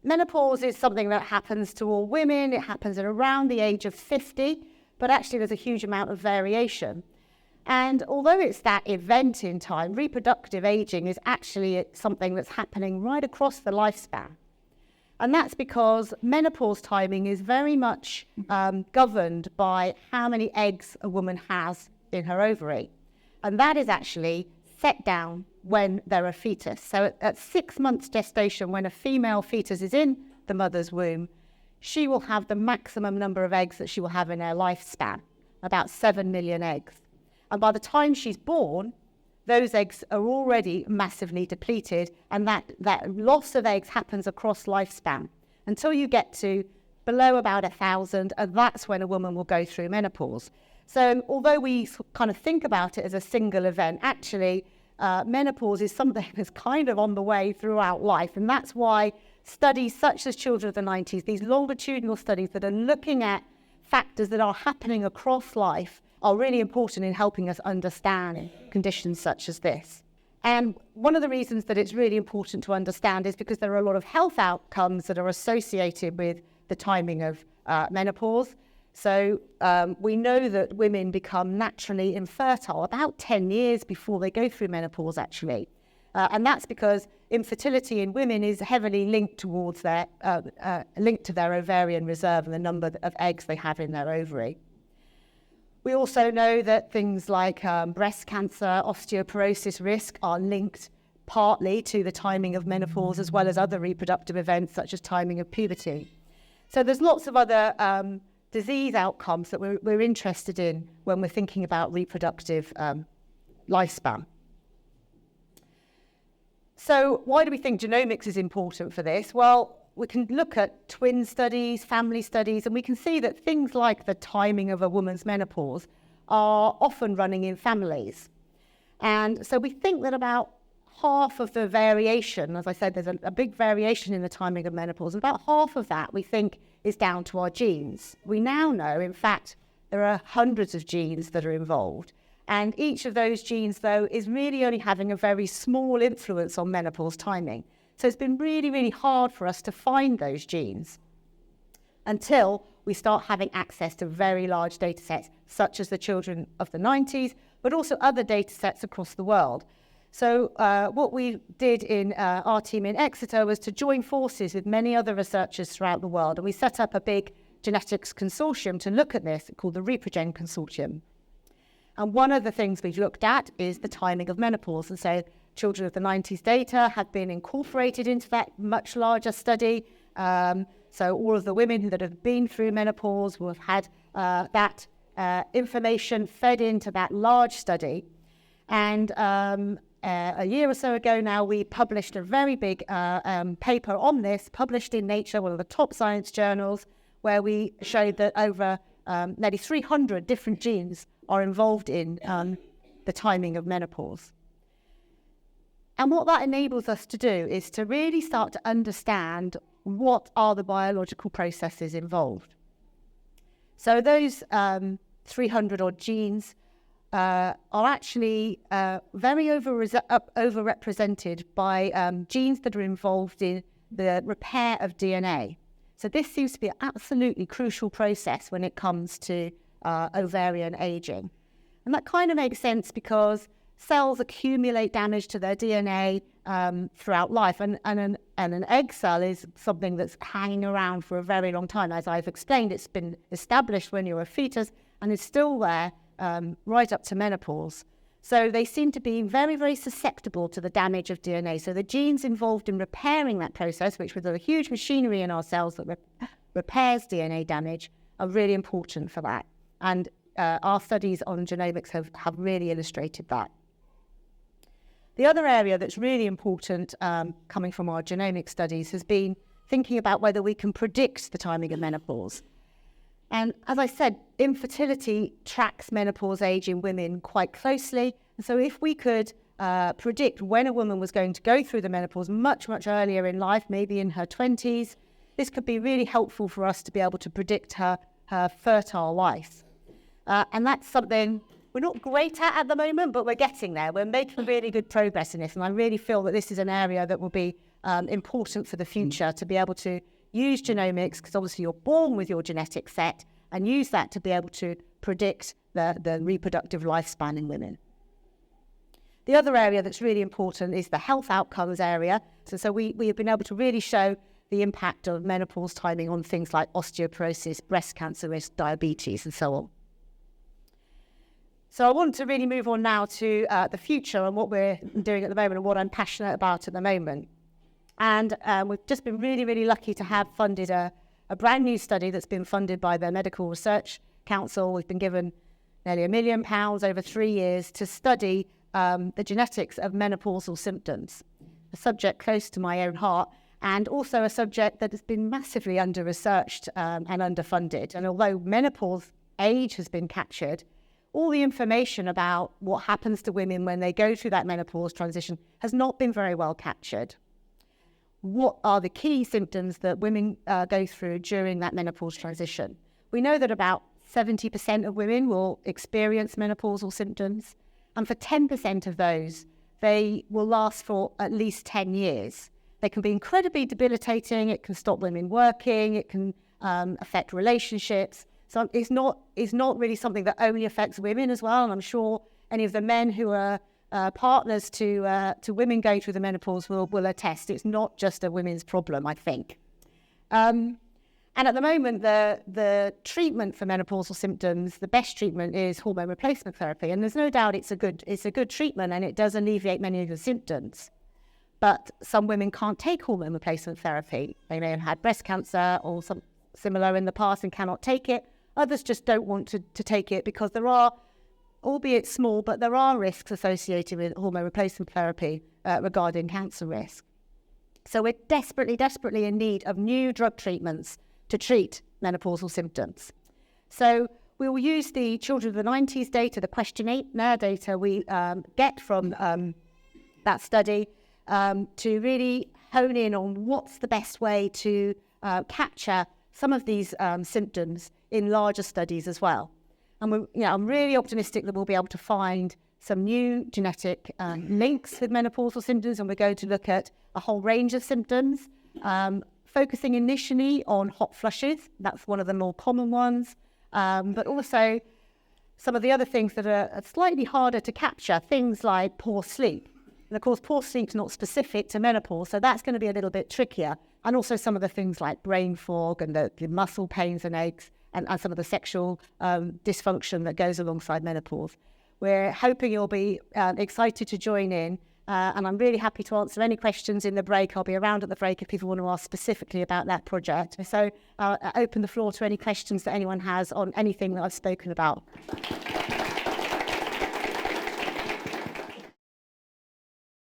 menopause is something that happens to all women. It happens at around the age of 50, but actually there's a huge amount of variation. And although it's that event in time, reproductive aging is actually something that's happening right across the lifespan. And that's because menopause timing is very much governed by how many eggs a woman has in her ovary. And that is actually set down when they're a fetus. So at 6 months gestation, when a female fetus is in the mother's womb, she will have the maximum number of eggs that she will have in her lifespan, about 7 million eggs. And by the time she's born, those eggs are already massively depleted, and that loss of eggs happens across lifespan until you get to below about 1,000, and that's when a woman will go through menopause. So although we kind of think about it as a single event, actually menopause is something that's kind of on the way throughout life, and that's why studies such as Children of the 90s, these longitudinal studies that are looking at factors that are happening across life, are really important in helping us understand conditions such as this. And one of the reasons that it's really important to understand is because there are a lot of health outcomes that are associated with the timing of menopause. So we know that women become naturally infertile about 10 years before they go through menopause, actually. And that's because infertility in women is heavily linked towards linked to their ovarian reserve and the number of eggs they have in their ovary. We also know that things like breast cancer, osteoporosis risk are linked partly to the timing of menopause, as well as other reproductive events such as timing of puberty. So there's lots of other disease outcomes that we're interested in when we're thinking about reproductive lifespan. So why do we think genomics is important for this? Well, we can look at twin studies, family studies, and we can see that things like the timing of a woman's menopause are often running in families. And so we think that about half of the variation, as I said, there's a big variation in the timing of menopause, and about half of that we think is down to our genes. We now know, in fact, there are hundreds of genes that are involved. And each of those genes, though, is really only having a very small influence on menopause timing. So it's been really, really hard for us to find those genes until we start having access to very large data sets, such as the Children of the 90s, but also other data sets across the world. So what we did in our team in Exeter was to join forces with many other researchers throughout the world, and we set up a big genetics consortium to look at this called the ReproGen Consortium. And one of the things we've looked at is the timing of menopause. And so Children of the 90s data have been incorporated into that much larger study. So all of the women that have been through menopause will have had that information fed into that large study. And a year or so ago now, we published a very big paper on this, published in Nature, one of the top science journals, where we showed that over nearly 300 different genes are involved in the timing of menopause. And what that enables us to do is to really start to understand what are the biological processes involved. So those 300 odd genes are actually very overrepresented by genes that are involved in the repair of DNA. So this seems to be an absolutely crucial process when it comes to ovarian aging. And that kind of makes sense because cells accumulate damage to their DNA throughout life, and an egg cell is something that's hanging around for a very long time. As I've explained, it's been established when you're a fetus and is still there right up to menopause. So they seem to be very, very susceptible to the damage of DNA. So the genes involved in repairing that process, which was a huge machinery in our cells that repairs DNA damage, are really important for that. And our studies on genomics have really illustrated that. The other area that's really important coming from our genomic studies has been thinking about whether we can predict the timing of menopause. And as I said, infertility tracks menopause age in women quite closely. And so if we could predict when a woman was going to go through the menopause much, much earlier in life, maybe in her 20s, this could be really helpful for us to be able to predict her fertile life. And that's something we're not great at the moment, but we're getting there. We're making really good progress in this, and I really feel that this is an area that will be important for the future to be able to use genomics, because obviously you're born with your genetic set, and use that to be able to predict the reproductive lifespan in women. The other area that's really important is the health outcomes area. So we have been able to really show the impact of menopause timing on things like osteoporosis, breast cancer risk, diabetes, and so on. So I want to really move on now to the future and what we're doing at the moment and what I'm passionate about at the moment. And we've just been really, really lucky to have funded a brand new study that's been funded by the Medical Research Council. We've been given nearly £1 million over 3 years to study the genetics of menopausal symptoms, a subject close to my own heart, and also a subject that has been massively under-researched and underfunded. And although menopause age has been captured, all the information about what happens to women when they go through that menopause transition has not been very well captured. What are the key symptoms that women go through during that menopause transition? We know that about 70% of women will experience menopausal symptoms, and for 10% of those, they will last for at least 10 years. They can be incredibly debilitating. It can stop women working. It can affect relationships. So it's not really something that only affects women as well. And I'm sure any of the men who are partners to women going through the menopause will attest. It's not just a women's problem, I think. And at the moment, the treatment for menopausal symptoms, the best treatment is hormone replacement therapy. And there's no doubt it's a good treatment, and it does alleviate many of the symptoms. But some women can't take hormone replacement therapy. They may have had breast cancer or some similar in the past and cannot take it. Others just don't want to take it because there are, albeit small, but there are risks associated with hormone replacement therapy regarding cancer risk. So we're desperately, desperately in need of new drug treatments to treat menopausal symptoms. So we will use the Children of the 90s data, the questionnaire data we get from that study to really hone in on what's the best way to capture some of these symptoms in larger studies as well. And I'm really optimistic that we'll be able to find some new genetic links with menopausal symptoms, and we're going to look at a whole range of symptoms, focusing initially on hot flushes. That's one of the more common ones, but also some of the other things that are slightly harder to capture, things like poor sleep. And of course, poor sleep's not specific to menopause, so that's going to be a little bit trickier. And also some of the things like brain fog and the muscle pains and aches and some of the sexual dysfunction that goes alongside menopause. We're hoping you'll be excited to join in, and I'm really happy to answer any questions in the break. I'll be around at the break if people want to ask specifically about that project. So I'll open the floor to any questions that anyone has on anything that I've spoken about.